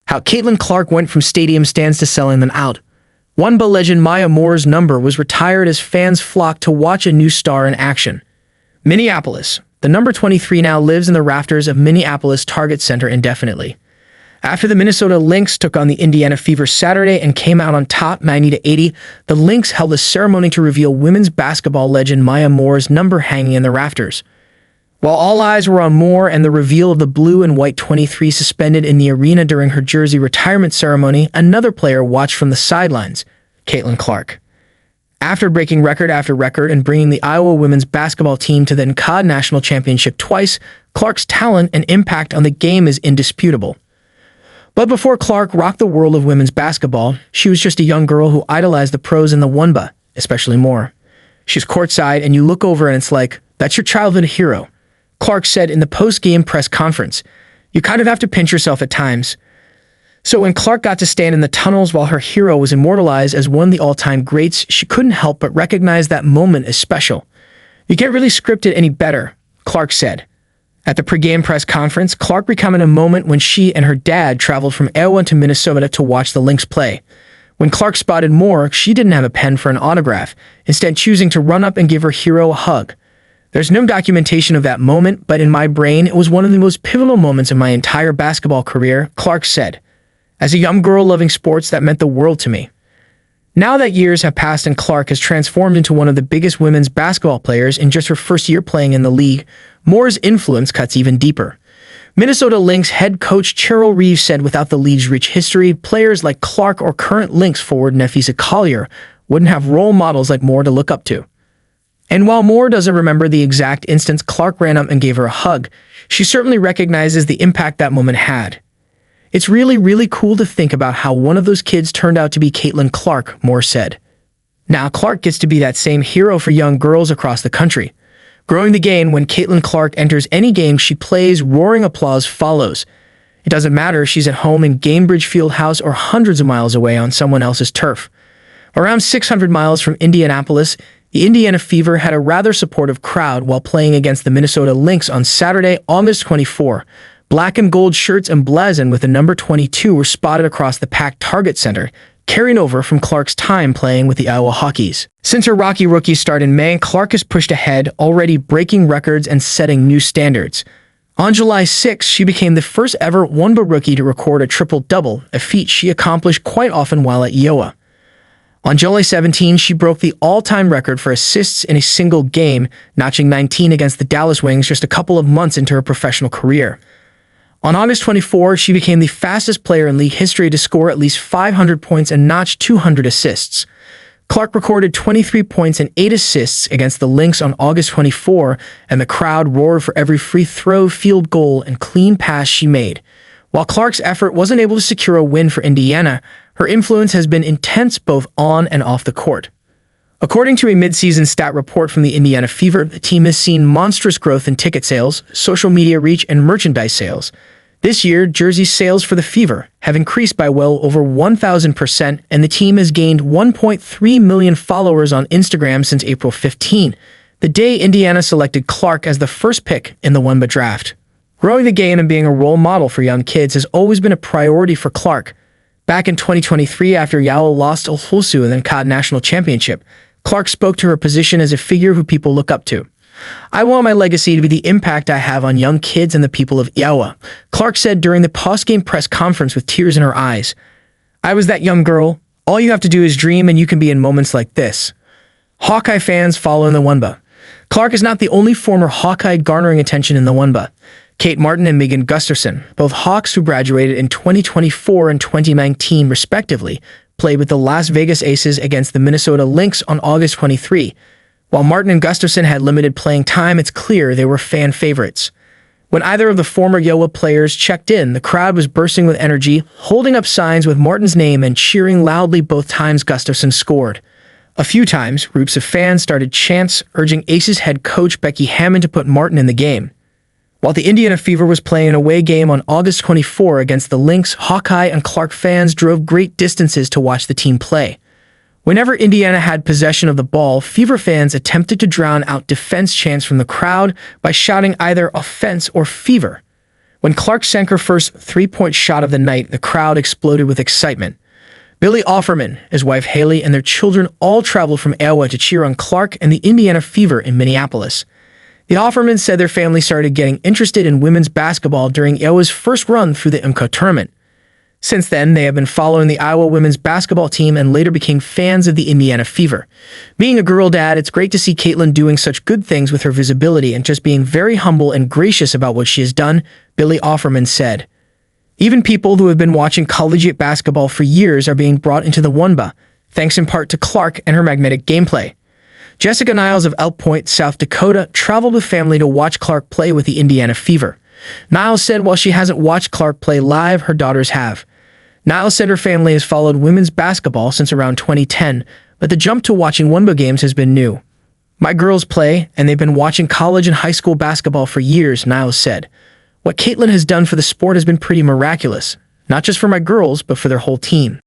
How Caitlin Clark went from stadium stands to selling them out. WNBA legend Maya Moore's number was retired as fans flocked to watch a new star in action. Minneapolis. The number 23 now lives in the rafters of Minneapolis Target Center indefinitely. After the Minnesota Lynx took on the Indiana Fever Saturday and came out on top 90-80, the Lynx held a ceremony to reveal women's basketball legend Maya Moore's number hanging in the rafters. While all eyes were on Moore and the reveal of the blue and white 23 suspended in the arena during her jersey retirement ceremony, another player watched from the sidelines, Caitlin Clark. After breaking record after record and bringing the Iowa women's basketball team to the NCAA national championship twice, Clark's talent and impact on the game is indisputable. But before Clark rocked the world of women's basketball, she was just a young girl who idolized the pros in the WNBA, especially Moore. She's courtside and you look over and it's like, that's your childhood hero. Clark said in the post-game press conference, you kind of have to pinch yourself at times. So when Clark got to stand in the tunnels while her hero was immortalized as one of the all-time greats, she couldn't help but recognize that moment as special. You can't really script it any better, Clark said. At the pregame press conference, Clark recounted a moment when she and her dad traveled from Iowa to Minnesota to watch the Lynx play. When Clark spotted Moore, she didn't have a pen for an autograph, instead choosing to run up and give her hero a hug. There's no documentation of that moment, but in my brain, it was one of the most pivotal moments of my entire basketball career, Clark said. As a young girl loving sports, that meant the world to me. Now that years have passed and Clark has transformed into one of the biggest women's basketball players in just her first year playing in the league, Moore's influence cuts even deeper. Minnesota Lynx head coach Cheryl Reeves said without the league's rich history, players like Clark or current Lynx forward Nefisa Collier wouldn't have role models like Moore to look up to. And while Moore doesn't remember the exact instance Clark ran up and gave her a hug, she certainly recognizes the impact that moment had. It's really cool to think about how one of those kids turned out to be Caitlin Clark, Moore said. Now Clark gets to be that same hero for young girls across the country. Growing the game, when Caitlin Clark enters any game she plays, roaring applause follows. It doesn't matter if she's at home in Gainbridge Fieldhouse or hundreds of miles away on someone else's turf. Around 600 miles from Indianapolis, the Indiana Fever had a rather supportive crowd while playing against the Minnesota Lynx on Saturday, August 24. Black and gold shirts emblazoned with the number 22 were spotted across the packed Target Center, carrying over from Clark's time playing with the Iowa Hawkeyes. Since her rocky rookie start in May, Clark has pushed ahead, already breaking records and setting new standards. On July 6, she became the first ever WNBA rookie to record a triple-double, a feat she accomplished quite often while at Iowa. On July 17, she broke the all-time record for assists in a single game, notching 19 against the Dallas Wings just a couple of months into her professional career. On August 24, she became the fastest player in league history to score at least 500 points and notch 200 assists. Clark recorded 23 points and 8 assists against the Lynx on August 24, and the crowd roared for every free throw, field goal, and clean pass she made. While Clark's effort wasn't able to secure a win for Indiana, her influence has been intense both on and off the court. According to a mid-season stat report from the Indiana Fever, the team has seen monstrous growth in ticket sales, social media reach, and merchandise sales. This year, jersey sales for the Fever have increased by well over 1,000%, and the team has gained 1.3 million followers on Instagram since April 15, the day Indiana selected Clark as the first pick in the WNBA draft. Growing the game and being a role model for young kids has always been a priority for Clark. Back in 2023, after Iowa lost to Hulsu in the NCAA national championship, Clark spoke to her position as a figure who people look up to. I want my legacy to be the impact I have on young kids and the people of Iowa, Clark said during the post-game press conference with tears in her eyes. I was that young girl. All you have to do is dream and you can be in moments like this. Hawkeye fans follow in the WNBA. Clark is not the only former Hawkeye garnering attention in the WNBA. Kate Martin and Megan Gustafson, both Hawks who graduated in 2024 and 2019 respectively, played with the Las Vegas Aces against the Minnesota Lynx on August 23. While Martin and Gustafson had limited playing time, it's clear they were fan favorites. When either of the former Iowa players checked in, the crowd was bursting with energy, holding up signs with Martin's name and cheering loudly both times Gustafson scored. A few times, groups of fans started chants urging Aces head coach Becky Hammon to put Martin in the game. While the Indiana Fever was playing an away game on August 24 against the Lynx, Hawkeye and Clark fans drove great distances to watch the team play. Whenever Indiana had possession of the ball, Fever fans attempted to drown out defense chants from the crowd by shouting either offense or fever. When Clark sank her first three-point shot of the night, the crowd exploded with excitement. Billy Offerman, his wife Haley, and their children all traveled from Iowa to cheer on Clark and the Indiana Fever in Minneapolis. The Offermans said their family started getting interested in women's basketball during Iowa's first run through the IMCA tournament. Since then, they have been following the Iowa women's basketball team and later became fans of the Indiana Fever. Being a girl dad, it's great to see Caitlin doing such good things with her visibility and just being very humble and gracious about what she has done, Billy Offerman said. Even people who have been watching collegiate basketball for years are being brought into the WNBA, thanks in part to Clark and her magnetic gameplay. Jessica Niles of Elk Point, South Dakota, traveled with family to watch Clark play with the Indiana Fever. Niles said while she hasn't watched Clark play live, her daughters have. Niles said her family has followed women's basketball since around 2010, but the jump to watching WNBA games has been new. My girls play, and they've been watching college and high school basketball for years, Niles said. What Caitlin has done for the sport has been pretty miraculous, not just for my girls, but for their whole team.